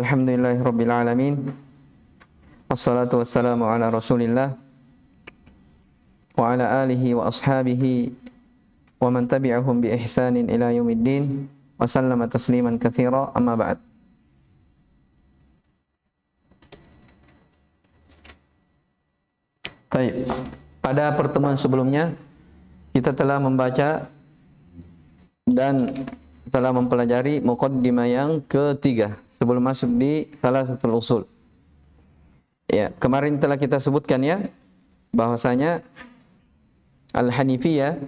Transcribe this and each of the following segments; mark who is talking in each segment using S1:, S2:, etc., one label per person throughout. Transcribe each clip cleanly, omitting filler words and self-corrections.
S1: Alhamdulillahirabbil alamin. Wassalatu wassalamu ala Rasulillah wa ala alihi wa ashabihi wa man tabi'ahum bi ihsanin ila yaumiddin wa sallama tasliman katsira, amma ba'd. Baik, pada pertemuan sebelumnya kita telah membaca dan telah mempelajari muqaddimah yang ketiga sebelum masuk di Thalathatul Usul. Ya, kemarin telah kita sebutkan ya bahwasanya Al-Hanifiyah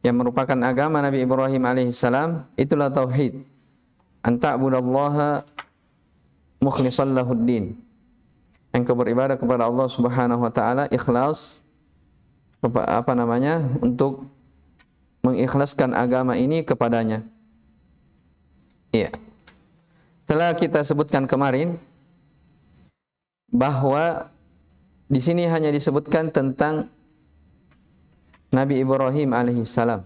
S1: yang merupakan agama Nabi Ibrahim alaihissalam itulah tauhid. Anta'budallaha mukhlishan lahuddin. Engkau beribadah kepada Allah Subhanahu wa taala ikhlas untuk mengikhlaskan agama ini kepadanya. Iya. Telah kita sebutkan kemarin bahwa di sini hanya disebutkan tentang Nabi Ibrahim alaihissalam.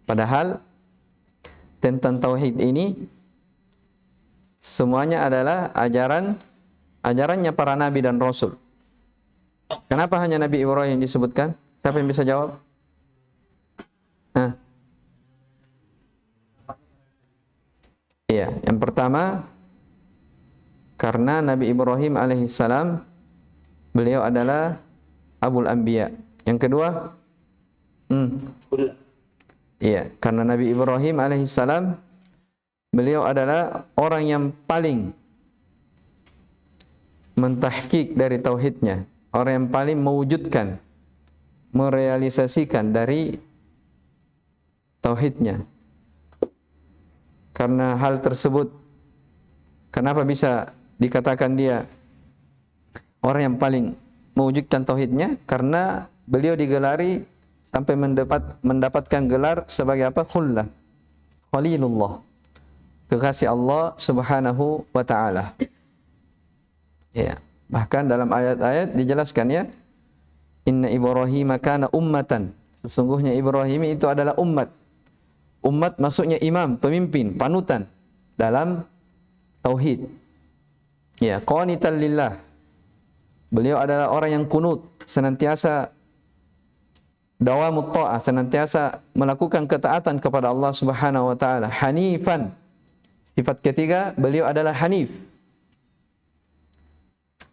S1: Padahal tentang tauhid ini semuanya adalah ajarannya para nabi dan rasul. Kenapa hanya Nabi Ibrahim disebutkan? Siapa yang bisa jawab? Iya, yang pertama karena Nabi Ibrahim alaihissalam beliau adalah Abul Anbiya. Yang kedua, iya, karena Nabi Ibrahim alaihissalam beliau adalah orang yang paling mentahqiq dari tauhidnya, orang yang paling mewujudkan, merealisasikan dari tauhidnya. Karena hal tersebut, kenapa bisa dikatakan dia orang yang paling mewujudkan tauhidnya? Karena beliau digelari sampai mendapatkan gelar sebagai apa? Khullah, Khalilullah, kekasih Allah Subhanahu wa taala. Ya, bahkan dalam ayat-ayat dijelaskan ya, Inna Ibrahim kana ummatan. Sesungguhnya Ibrahim itu adalah umat. Umat maksudnya imam, pemimpin, panutan dalam tauhid. Ya, qanitan lillah. Beliau adalah orang yang kunut, senantiasa dawamut ta'ah, senantiasa melakukan ketaatan kepada Allah Subhanahu wa taala. Hanifan. Sifat ketiga, beliau adalah hanif.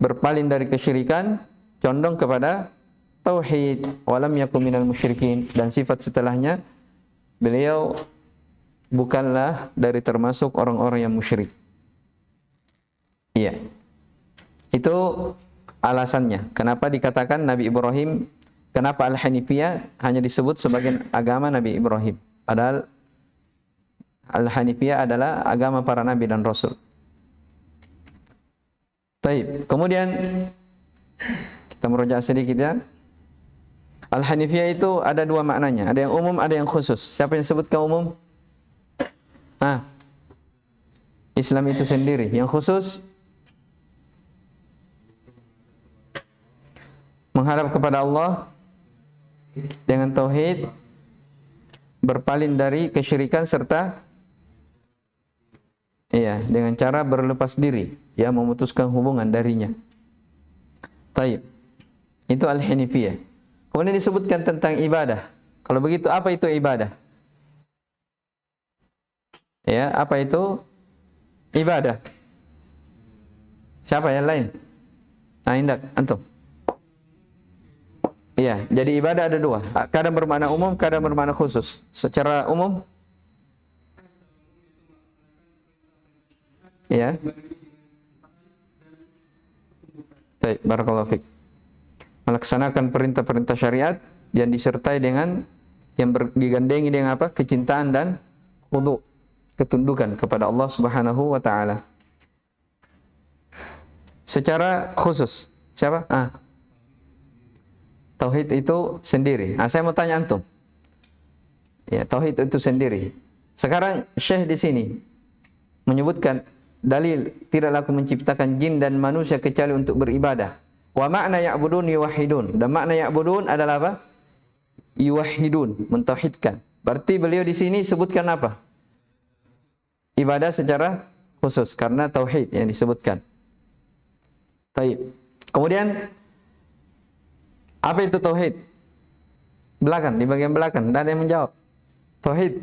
S1: Berpaling dari kesyirikan, condong kepada tauhid, walam yakun minal musyrikin. Dan sifat setelahnya, beliau bukanlah dari termasuk orang-orang yang musyrik. Iya. Itu alasannya. Kenapa dikatakan Nabi Ibrahim, kenapa Al-Hanifiyah hanya disebut sebagai agama Nabi Ibrahim. Padahal Al-Hanifiyah adalah agama para nabi dan rasul. Baik, kemudian kita merujuk sedikit ya. Al-Hanifiyah itu ada dua maknanya, ada yang umum, ada yang khusus. Siapa yang sebutkan umum? Islam itu sendiri. Yang khusus menghadap kepada Allah dengan tauhid, berpaling dari kesyirikan serta dengan cara berlepas diri, memutuskan hubungan darinya. Taib. Itu Al-Hanifiyah. Kemudian disebutkan tentang ibadah. Kalau begitu apa itu ibadah? Ya, apa itu ibadah? Siapa yang lain? Indak, antum. Iya, jadi ibadah ada dua. Kadang bermakna umum, kadang bermakna khusus. Secara umum, ya. Baik, barakallahu fiik. Melaksanakan perintah-perintah syariat yang disertai dengan yang digandengi dengan apa? Kecintaan dan khudu', ketundukan kepada Allah Subhanahu wa taala. Secara khusus, siapa? Tauhid itu sendiri. Saya mau tanya antum. Ya, tauhid itu sendiri. Sekarang Syekh di sini menyebutkan dalil tidaklah aku menciptakan jin dan manusia kecuali untuk beribadah. Wa makna ya'budun yuwahhidun. Dan makna ya'budun adalah apa? Yuwahhidun, mentauhidkan. Berarti beliau di sini sebutkan apa? Ibadah secara khusus karena tauhid yang disebutkan. Taib. Kemudian apa itu tauhid? Belakang, di bagian belakang, tidak ada yang menjawab. Tauhid.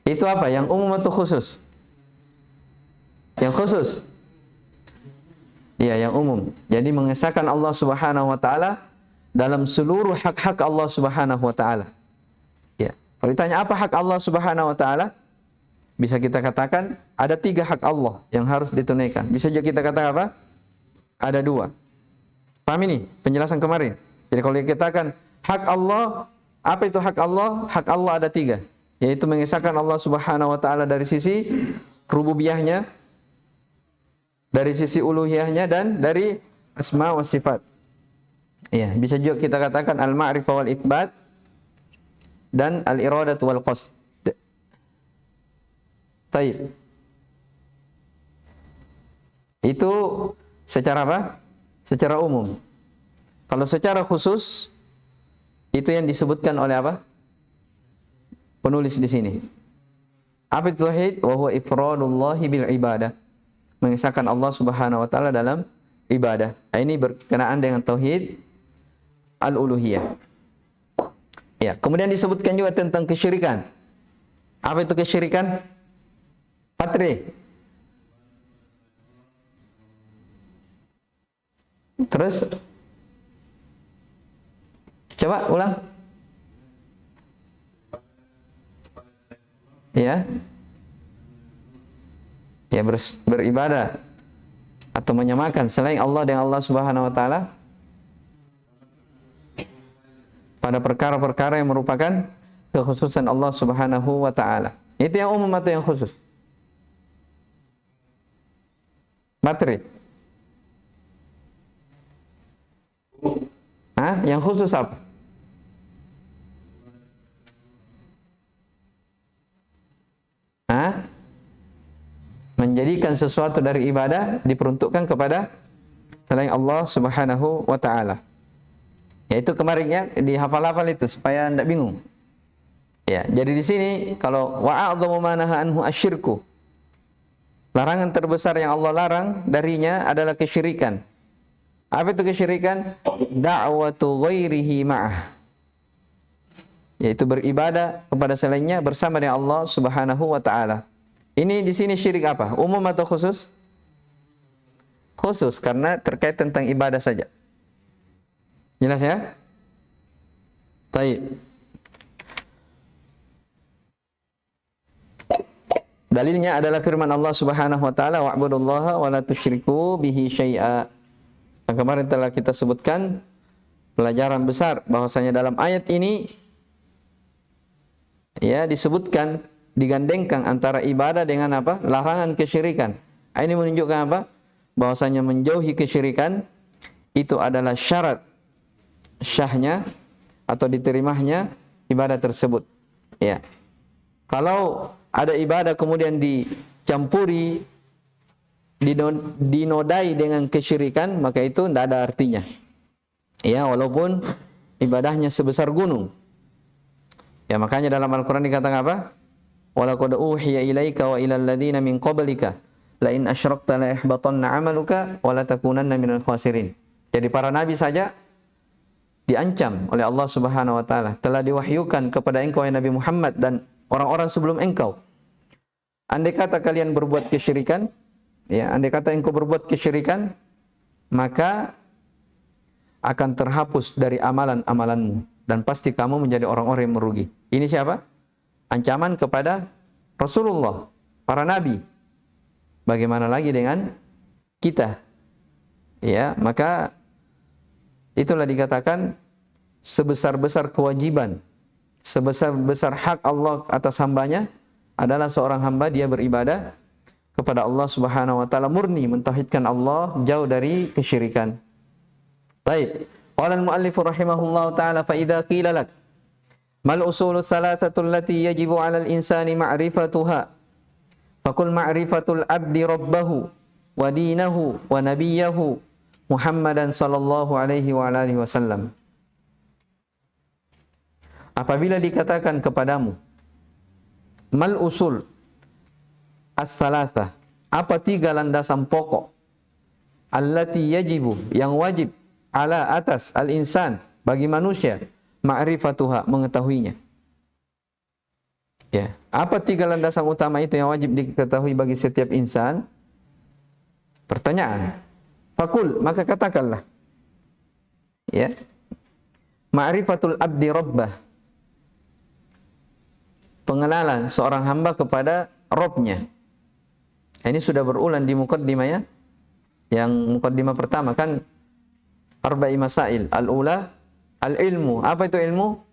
S1: Itu apa? Yang umum atau khusus? Yang khusus. Iya, yang umum. Jadi mengesahkan Allah Subhanahu wa taala dalam seluruh hak-hak Allah Subhanahu wa taala. Ya. Kalau ditanya apa hak Allah Subhanahu wa taala? Bisa kita katakan ada 3 hak Allah yang harus ditunaikan. Bisa juga kita katakan apa? Ada 2. Paham ini penjelasan kemarin. Jadi kalau dikatakan hak Allah, apa itu hak Allah? Hak Allah ada 3, yaitu mengesahkan Allah Subhanahu wa taala dari sisi rububiyahnya, dari sisi uluhiyahnya, dan dari asma wa sifat. Ya, bisa juga kita katakan al-ma'rifah wal itsbat dan al-iradah wal qasd. Taib. Itu secara apa? Secara umum. Kalau secara khusus, itu yang disebutkan oleh apa? Penulis di sini. Apa itu tauhid? Wa huwa ifradullahi bil ibadah. Mengesahkan Allah Subhanahu wa taala dalam ibadah. Ini berkenaan dengan tauhid al-uluhiyah. Ya, kemudian disebutkan juga tentang kesyirikan. Apa itu kesyirikan? Patri. Terus coba ulang. Ya. Ya, beribadah atau menyamakan selain Allah dengan Allah Subhanahu wa taala pada perkara-perkara yang merupakan kekhususan Allah Subhanahu wa taala. Itu yang umum atau yang khusus? Materi. Yang khusus apa? Menjadikan sesuatu dari ibadah diperuntukkan kepada selain Allah Subhanahu wa taala. Yaitu kemarinnya dihafal-hafal itu supaya tidak bingung. Ya, jadi di sini kalau wa'adhamu ma nahaa anhu asyirku. Larangan terbesar yang Allah larang darinya adalah kesyirikan. Apa itu kesyirikan? Da'watu ghairihi ma'ah. Yaitu beribadah kepada selainnya bersama dengan Allah Subhanahu wa taala. Ini di sini syirik apa? Umum atau khusus? Khusus karena terkait tentang ibadah saja. Jelas ya? Baik. Dalilnya adalah firman Allah Subhanahu wa taala, wa'budullaha wa la tusyriku bihi syai'a. Yang kemarin telah kita sebutkan pelajaran besar bahwasanya dalam ayat ini ya disebutkan digandengkan antara ibadah dengan apa? Larangan kesyirikan. Ini menunjukkan apa? Bahwasanya menjauhi kesyirikan itu adalah syarat syahnya atau diterimanya ibadah tersebut. Ya. Kalau ada ibadah kemudian dicampuri, dinodai dengan kesyirikan, maka itu tidak ada artinya. Ya, walaupun ibadahnya sebesar gunung. Ya, makanya dalam Al-Quran dikatakan apa? Walaqad uhiya ilaika wa ilal ladzina min qablika la in asyrakta la yahbatanna 'amaluka wa la takunanna minal khasirin. Jadi para nabi saja diancam oleh Allah Subhanahu wa taala, telah diwahyukan kepada engkau ya Nabi Muhammad dan orang-orang sebelum engkau. Andai kata kalian berbuat kesyirikan, ya, andai kata engkau berbuat kesyirikan, maka akan terhapus dari amalan-amalanmu dan pasti kamu menjadi orang-orang yang merugi. Ini siapa? Ancaman kepada Rasulullah, para nabi. Bagaimana lagi dengan kita? Ya, maka itulah dikatakan sebesar-besar kewajiban, sebesar-besar hak Allah atas hambanya adalah seorang hamba dia beribadah kepada Allah Subhanahu wa taala murni mentauhidkan Allah, jauh dari kesyirikan. Baik. Qala al-muallif rahimahullahu taala fa idza qila lak mal usulul thalathatu allati yajibu 'ala al-insani ma'rifatuha faqul ma'rifatul 'abdi rabbahu wa dinahu wa nabiyahu Muhammadan sallallahu alaihi wa alihi wasallam. apabila dikatakan kepadamu, mal usul as-salasah, apa 3 landasan pokok, allati yajibu, yang wajib, ala atas, al-insan, bagi manusia, ma'rifatuha, mengetahuinya. Ya, apa 3 landasan utama itu yang wajib diketahui bagi setiap insan? Pertanyaan. Fakul, maka katakanlah. Ya. Ma'rifatul abdi rabbah, pengenalan seorang hamba kepada Rabb-nya. Ini sudah berulang di muqaddimah ya. Yang muqaddimah pertama kan arba'i masail. Al-ula al-ilmu. Apa itu ilmu?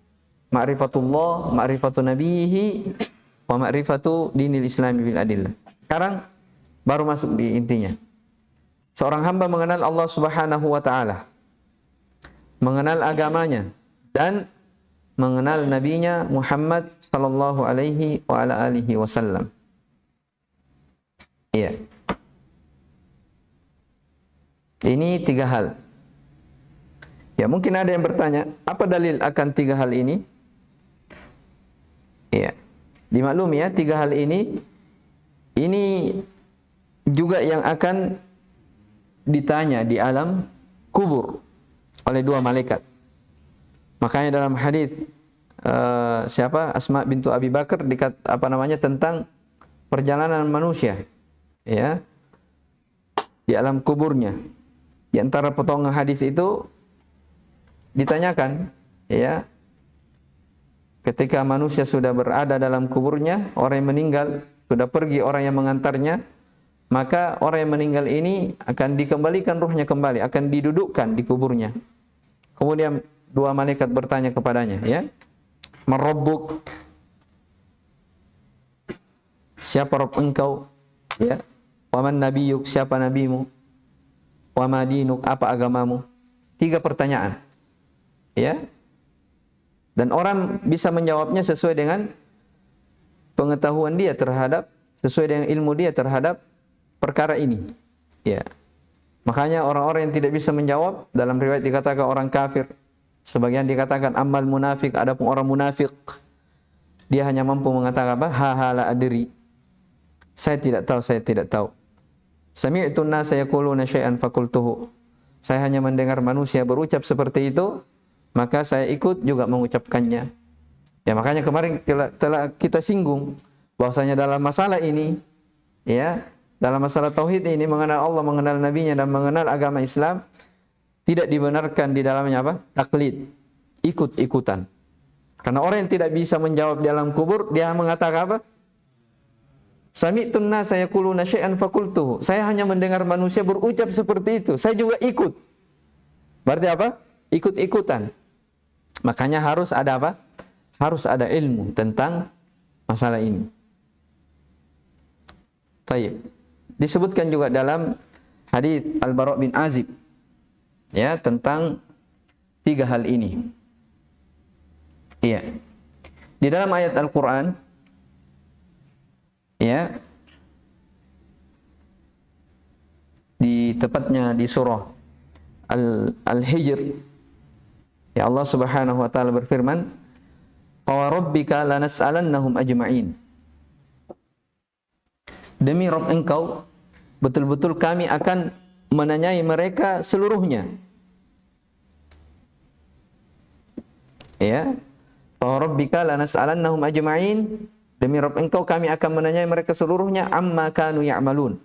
S1: Ma'rifatullah, ma'rifatu nabihi, wa ma'rifatu dinil islami bil adillah. Sekarang baru masuk di intinya. Seorang hamba mengenal Allah Subhanahu wa taala, mengenal agamanya, dan mengenal nabinya Muhammad sallallahu alaihi wa ala alihi wasallam. Iya. Ini 3 hal. Ya, mungkin ada yang bertanya, apa dalil akan 3 hal ini? Iya. Dimaklumi ya, 3 hal ini juga yang akan ditanya di alam kubur oleh 2 malaikat. Makanya dalam hadis Asma bintu Abi Bakar tentang perjalanan manusia ya di alam kuburnya. Di antara potongan hadis itu ditanyakan ya, ketika manusia sudah berada dalam kuburnya, orang yang meninggal sudah pergi, orang yang mengantarnya, maka orang yang meninggal ini akan dikembalikan ruhnya kembali, akan didudukkan di kuburnya. Kemudian 2 malaikat bertanya kepadanya, ya, "Marabbuk?" Siapa Rabb engkau? Ya. "Wa man nabiyyuk?" Siapa nabimu? "Wa ma dinuk?" Apa agamamu? 3 pertanyaan. Ya. Dan orang bisa menjawabnya sesuai dengan pengetahuan dia terhadap, sesuai dengan ilmu dia terhadap perkara ini. Ya. Makanya orang-orang yang tidak bisa menjawab, dalam riwayat dikatakan orang kafir. Sebagian dikatakan amal munafik, adapun orang munafik dia hanya mampu mengatakan apa? Ha la adri. Saya tidak tahu, saya tidak tahu. Sami'tu an-nasa yaquluna syai'an faqultuhu. Saya hanya mendengar manusia berucap seperti itu, maka saya ikut juga mengucapkannya. Ya, makanya kemarin telah kita singgung bahwasanya dalam masalah ini, ya, dalam masalah tauhid ini, mengenal Allah, mengenal nabinya, dan mengenal agama Islam, tidak dibenarkan di dalamnya apa? Taklid, ikut-ikutan. Karena orang yang tidak bisa menjawab di alam kubur, dia mengatakan apa? Sami'tun nasa yaquluna syai'an faqultuhu. Saya hanya mendengar manusia berucap seperti itu, saya juga ikut. Berarti apa? Ikut-ikutan. Makanya harus ada apa? Harus ada ilmu tentang masalah ini. Baik. Disebutkan juga dalam hadis Al-Bara' bin Azib, ya, tentang 3 hal ini. Iya. Di dalam ayat Al-Qur'an, ya, di tepatnya di surah Al-Hijr, ya, Allah Subhanahu wa taala berfirman, "Wa rabbika lanas'alannahum ajma'in." Demi Rabb engkau, betul-betul kami akan menanyai mereka seluruhnya. Ya. Fa rabbika lanas'alannahum ajma'in. Demi Rabb engkau kami akan menanyai mereka seluruhnya amma kanu ya'malun.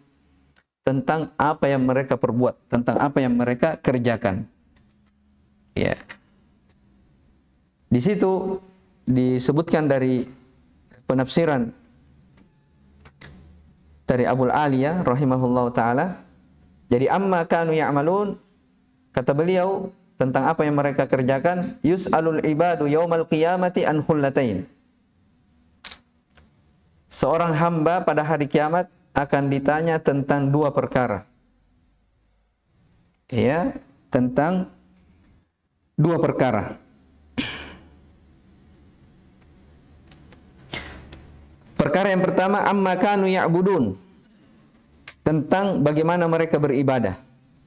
S1: Tentang apa yang mereka perbuat, tentang apa yang mereka kerjakan. Ya. Di situ disebutkan dari penafsiran dari Abul Aliyah rahimahullahu taala. Jadi amma kanu ya'malun, kata beliau tentang apa yang mereka kerjakan, yus'alul ibadu yaumal qiyamati an khullatain. Seorang hamba pada hari kiamat akan ditanya tentang 2 perkara. Ya, tentang 2 perkara. Perkara yang pertama, amma kanu ya'budun, tentang bagaimana mereka beribadah,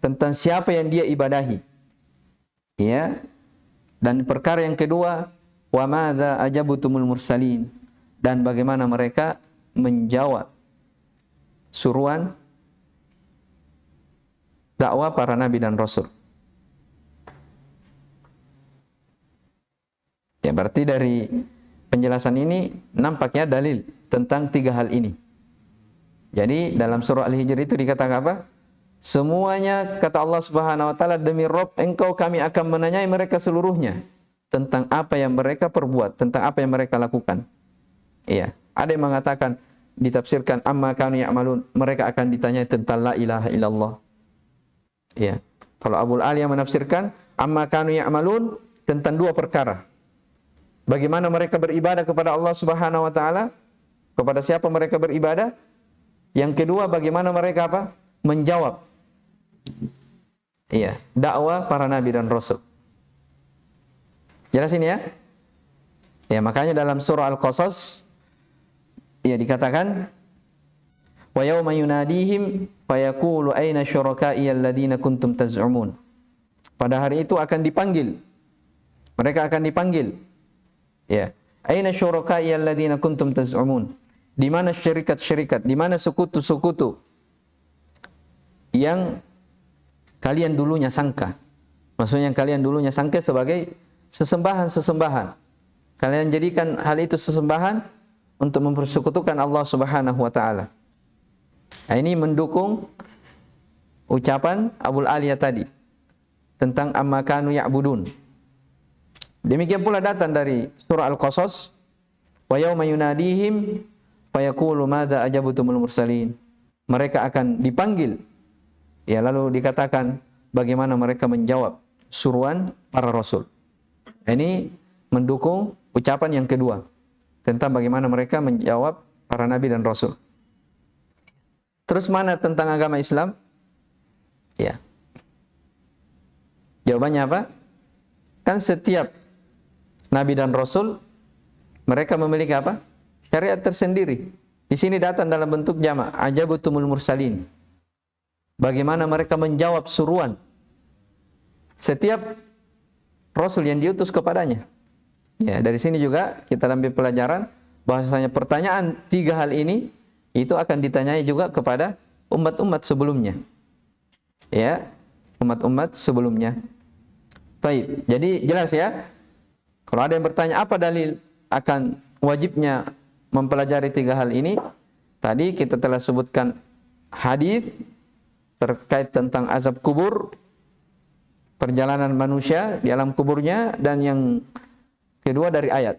S1: tentang siapa yang dia ibadahi. Ya. Dan perkara yang kedua, wa madza ajabutumul mursalin, dan bagaimana mereka menjawab suruhan dakwah para nabi dan rasul. Ya, berarti dari penjelasan ini nampaknya dalil tentang tiga hal ini. Jadi dalam surah Al-Hijr itu dikatakan apa? Semuanya kata Allah Subhanahu wa taala, demi Rabb engkau kami akan menanyai mereka seluruhnya tentang apa yang mereka perbuat, tentang apa yang mereka lakukan. Iya, ada yang mengatakan ditafsirkan amma kanu ya'malun, mereka akan ditanyai tentang la ilaha illallah. Iya. Kalau Abul Aliyah menafsirkan amma kanu ya'malun tentang dua perkara. Bagaimana mereka beribadah kepada Allah Subhanahu wa taala? Kepada siapa mereka beribadah? Yang kedua, bagaimana mereka apa? Menjawab. Iya, dakwah para nabi dan rasul. Jelas ini ya? Ya, makanya dalam surah Al-Qasas ya dikatakan wa yauma yunadihim fayaqulu aina syuraka'i alladziina kuntum taz'umun. Pada hari itu akan dipanggil. Mereka akan dipanggil. Ya, aina syuraka'i alladziina kuntum taz'umun. Di mana syirikat-syirikat, di mana sekutu-sekutu yang kalian dulunya sangka. Maksudnya yang kalian dulunya sangka sebagai sesembahan-sesembahan. Kalian jadikan hal itu sesembahan untuk mempersekutukan Allah Subhanahu wa taala. Nah, ini mendukung ucapan Abul Aliyah tadi tentang amma kanu ya'budun. Demikian pula datang dari surah Al-Qasas, wa yauma yunadihim fayaqulu madza ajabutumul mursalin. Mereka akan dipanggil. Ya, lalu dikatakan bagaimana mereka menjawab suruhan para rasul. Ini mendukung ucapan yang kedua tentang bagaimana mereka menjawab para nabi dan rasul. Terus mana tentang agama Islam? Ya. Jawabannya apa? Kan setiap nabi dan rasul mereka memiliki apa? Syariat tersendiri. Di sini datang dalam bentuk jamak, ajabutumul mursalin. Bagaimana mereka menjawab suruhan setiap rasul yang diutus kepadanya. Ya, dari sini juga kita ambil pelajaran bahwasanya pertanyaan tiga hal ini itu akan ditanyai juga kepada umat-umat sebelumnya. Ya, umat-umat sebelumnya. Baik, jadi jelas ya. Kalau ada yang bertanya apa dalil akan wajibnya mempelajari tiga hal ini, tadi kita telah sebutkan hadis terkait tentang azab kubur, perjalanan manusia di alam kuburnya, dan yang kedua dari ayat.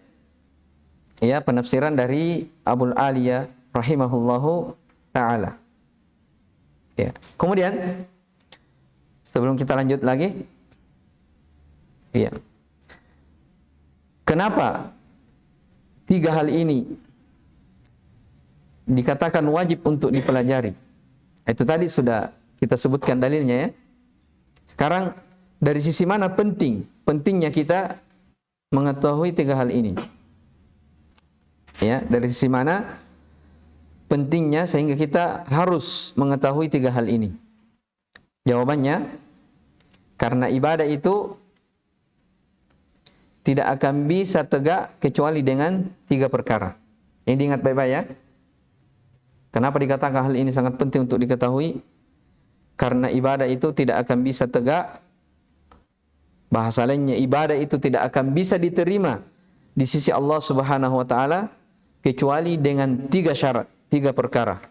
S1: Ya, penafsiran dari Abul Aliyah rahimahullahu taala. Ya. Kemudian sebelum kita lanjut lagi, ya. Kenapa tiga hal ini dikatakan wajib untuk dipelajari? Itu tadi sudah kita sebutkan dalilnya ya. Sekarang dari sisi mana pentingnya kita mengetahui tiga hal ini? Ya, dari sisi mana pentingnya sehingga kita harus mengetahui tiga hal ini? Jawabannya, karena ibadah itu tidak akan bisa tegak kecuali dengan tiga perkara. Ini diingat baik-baik ya. Kenapa dikatakan hal ini sangat penting untuk diketahui? Karena ibadah itu tidak akan bisa tegak. Bahasa lainnya, ibadah itu tidak akan bisa diterima di sisi Allah Subhanahu wa taala kecuali dengan tiga syarat, tiga perkara.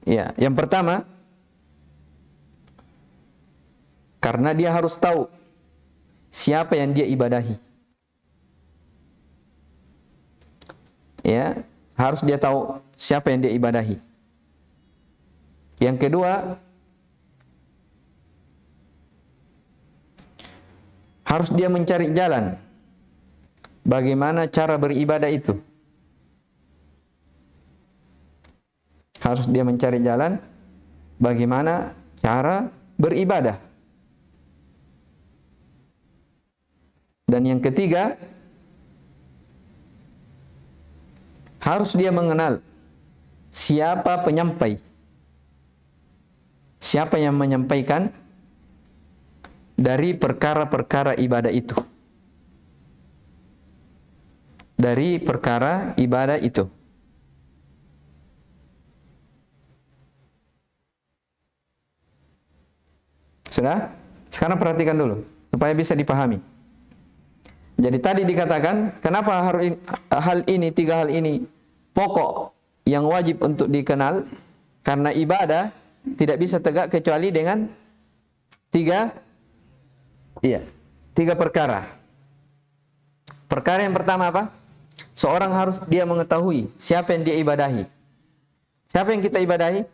S1: Ya, yang pertama, karena dia harus tahu siapa yang dia ibadahi. Ya, harus dia tahu siapa yang dia ibadahi. Yang kedua, harus dia mencari jalan bagaimana cara beribadah itu. Harus dia mencari jalan bagaimana cara beribadah. Dan yang ketiga, harus dia mengenal siapa penyampai. Siapa yang menyampaikan dari perkara-perkara ibadah itu. dari perkara ibadah itu. Sudah? Sekarang perhatikan dulu supaya bisa dipahami. Jadi tadi dikatakan kenapa tiga hal ini pokok yang wajib untuk dikenal, karena ibadah tidak bisa tegak kecuali dengan tiga perkara. Perkara yang pertama apa? Seorang harus dia mengetahui siapa yang dia ibadahi. Siapa yang kita ibadahi?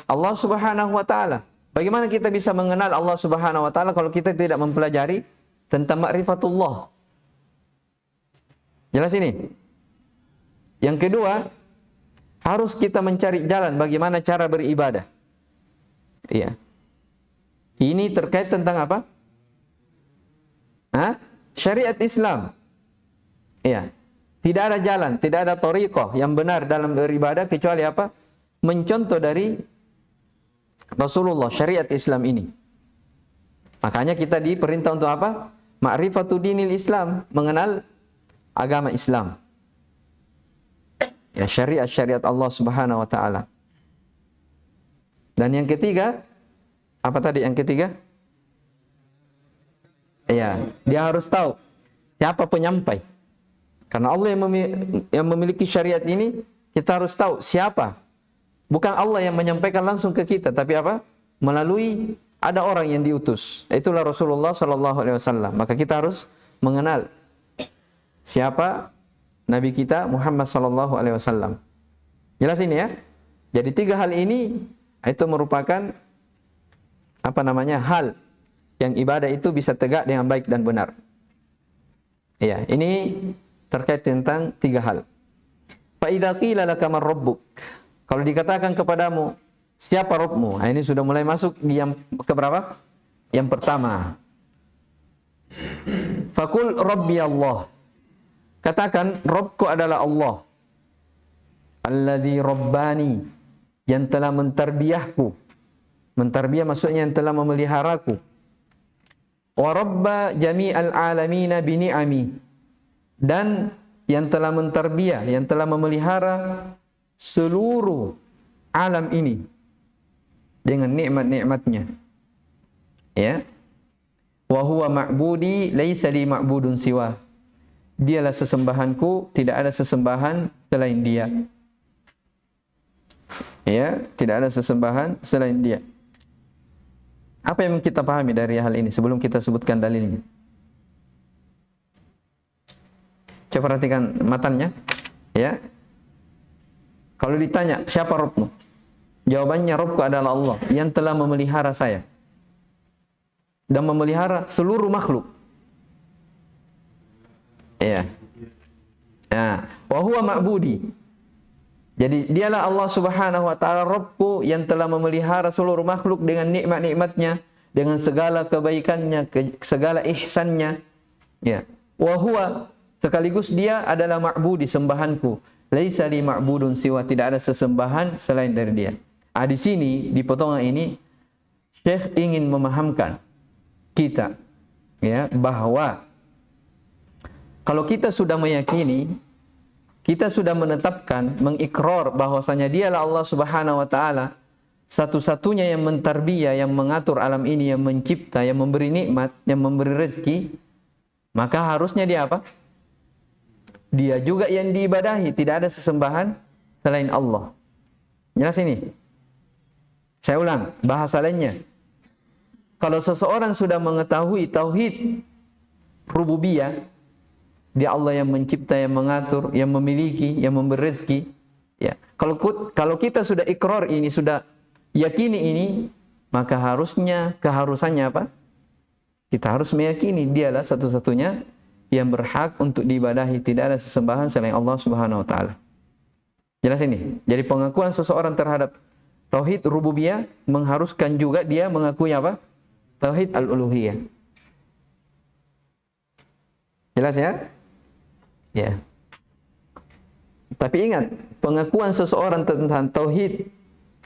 S1: Allah Subhanahu wa taala. Bagaimana kita bisa mengenal Allah Subhanahu wa taala kalau kita tidak mempelajari tentang ma'rifatullah? Jelas ini? Yang kedua, harus kita mencari jalan bagaimana cara beribadah. Iya. Ini terkait tentang apa? Syariat Islam. Iya. Tidak ada jalan, tidak ada thariqah yang benar dalam beribadah kecuali apa? Mencontoh dari Rasulullah, syariat Islam ini. Makanya kita diperintah untuk apa? Ma'rifatu dinil Islam, mengenal agama Islam. Ya, syariat Allah Subhanahu wa taala. Dan yang ketiga, apa tadi yang ketiga? Ya, dia harus tahu siapa penyampai. Karena Allah yang memiliki syariat ini, kita harus tahu siapa. Bukan Allah yang menyampaikan langsung ke kita, tapi apa? Melalui ada orang yang diutus. Itulah Rasulullah sallallahu alaihi wasallam. Maka kita harus mengenal siapa Nabi kita Muhammad sallallahu alaihi wasallam. Jelas ini ya? Jadi tiga hal ini itu merupakan hal yang ibadah itu bisa tegak dengan baik dan benar. Ya, ini terkait tentang tiga hal. Fa idza qila laka man rabbuk? Kalau dikatakan kepadamu siapa Rabbmu? Nah, ini sudah mulai masuk di yang keberapa? Yang pertama. Faqul Rabbi Allah. Katakan Rabbku adalah Allah. Alladzi rabbani, yang telah mentarbiyahku. Mentarbiyah maksudnya yang telah memeliharaku. Wa rabba jami'al alamina bi ni'ami, dan yang telah mentarbiyah, yang telah memelihara seluruh alam ini dengan nikmat-nikmatnya. Ya. Wa huwa ma'budi laisa li ma'budun siwa. Dialah sesembahanku, tidak ada sesembahan selain dia. Ya, tidak ada sesembahan selain dia. Apa yang kita pahami dari hal ini sebelum kita sebutkan dalilnya? Coba perhatikan matannya, ya. Kalau ditanya siapa Rabbmu? Jawabannya Rabbku adalah Allah yang telah memelihara saya dan memelihara seluruh makhluk. Ya. Nah, wa huwa ma'budi. Jadi dialah Allah Subhanahu wa taala Rabbku yang telah memelihara seluruh makhluk dengan nikmat-nikmatnya, dengan segala kebaikannya, segala ihsannya. Ya. Wa huwa, sekaligus dia adalah ma'budi, sembahanku. Laisa li ma'budun siwa, tidak ada sesembahan selain dari dia. Di sini di potongan ini Syekh ingin memahamkan kita ya bahwa kalau kita sudah meyakini, kita sudah menetapkan, mengikrar bahwasanya dialah Allah Subhanahu wa taala satu-satunya yang mentarbiyah, yang mengatur alam ini, yang mencipta, yang memberi nikmat, yang memberi rezeki, maka harusnya dia apa? Dia juga yang diibadahi, tidak ada sesembahan selain Allah. Jelas ini? Saya ulang, bahasa lainnya. Kalau seseorang sudah mengetahui tauhid rububiyah, dia Allah yang mencipta, yang mengatur, yang memiliki, yang memberi rezeki. Ya. Kalau kita sudah ikrar ini, sudah yakini ini, maka keharusannya apa? Kita harus meyakini dialah satu-satunya yang berhak untuk diibadahi, tidak ada sesembahan selain Allah Subhanahu wa taala. Jelas ini? Jadi pengakuan seseorang terhadap tauhid rububiyah mengharuskan juga dia mengakui apa? Tauhid al-uluhiyah. Jelas ya? Ya. Tapi ingat, pengakuan seseorang tentang tauhid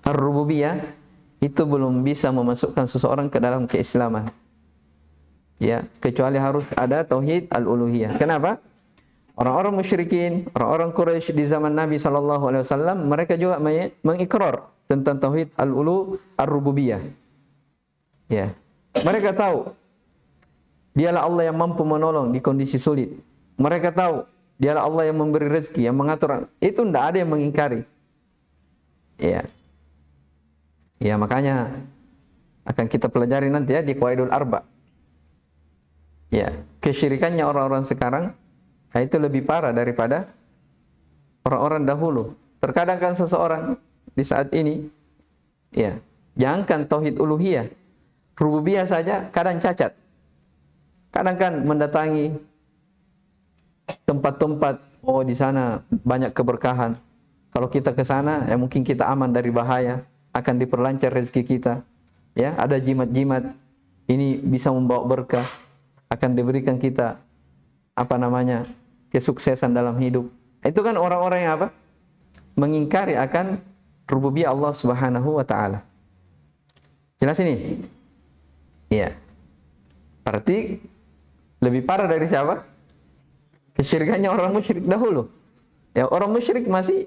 S1: ar-rububiyah itu belum bisa memasukkan seseorang ke dalam keislaman. Ya, kecuali harus ada tauhid al-uluhiyah. Kenapa? Orang-orang musyrikin, orang-orang Quraisy di zaman Nabi SAW, mereka juga mengikrar tentang tauhid al-ulu ar-rububiyah. Ya. Mereka tahu dialah Allah yang mampu menolong di kondisi sulit. Mereka tahu dialah Allah yang memberi rezeki, yang mengatur. Itu tidak ada yang mengingkari. Ya. Ya, makanya akan kita pelajari nanti ya di Qawaidul Arba. Ya, kesyirikannya orang-orang sekarang itu lebih parah daripada orang-orang dahulu. Terkadang kan seseorang di saat ini, ya, jangankan tauhid uluhiyah, rububiyah saja kadang cacat. Kadang kan mendatangi tempat-tempat, oh di sana banyak keberkahan. Kalau kita ke sana, ya mungkin kita aman dari bahaya, akan diperlancar rezeki kita. Ya, ada jimat-jimat, ini bisa membawa berkah, akan diberikan kita kesuksesan dalam hidup. Itu kan orang-orang yang mengingkari akan rububiyah Allah Subhanahu wa taala. Jelas ini? Iya. Berarti lebih parah dari siapa? Kesyirikannya orang musyrik dahulu. Ya, orang musyrik masih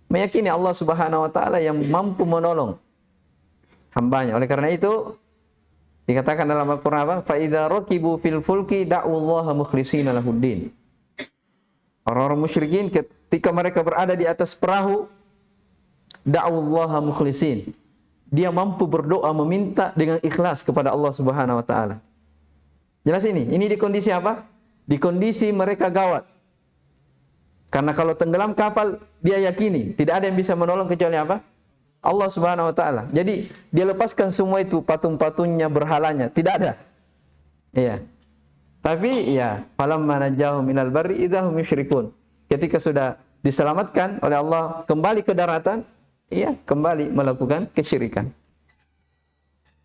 S1: meyakini Allah Subhanahu wa taala yang mampu menolong hambanya. Oleh karena itu dikatakan dalam Al-Qur'an fa idza raqibu fil fulki da'ullaha mukhlishina lahuddin. Orang-orang musyrikin ketika mereka berada di atas perahu, da'ullaha mukhlisin. Dia mampu berdoa meminta dengan ikhlas kepada Allah Subhanahu wa taala. Jelas ini? Ini di kondisi apa? Di kondisi mereka gawat. Karena kalau tenggelam kapal, dia yakini tidak ada yang bisa menolong kecuali apa? Allah Subhanahu wa taala. Jadi dia lepaskan semua itu, patung-patungnya, berhalanya, tidak ada. Iya. Tapi ya, falamma najahum minal barri idahum yusyrikun. Ketika sudah diselamatkan oleh Allah kembali ke daratan, iya, kembali melakukan kesyirikan.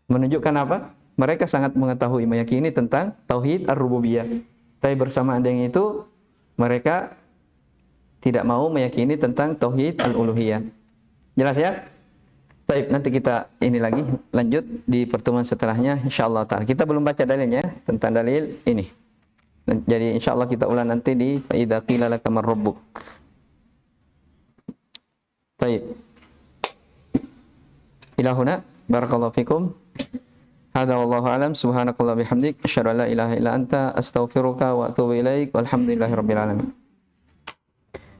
S1: Menunjukkan apa? Mereka sangat mengetahui, meyakini tentang tauhid ar-rububiyah. Tapi bersamaan dengan itu, mereka tidak mau meyakini tentang tauhid al-uluhiyah. Jelas ya? Baik, nanti kita ini lagi lanjut di pertemuan setelahnya insyaallah taala. Kita belum baca dalilnya tentang dalil ini. Jadi insyaallah kita ulang nanti di idza qila laka man rabbuk. Baik. Ila huna barakallahu fikum. Hadza wallahu alam subhanakallah bihamdik asyhadu an la ilaha illa anta astaghfiruka wa atubu ilaik walhamdulillahirabbil alamin.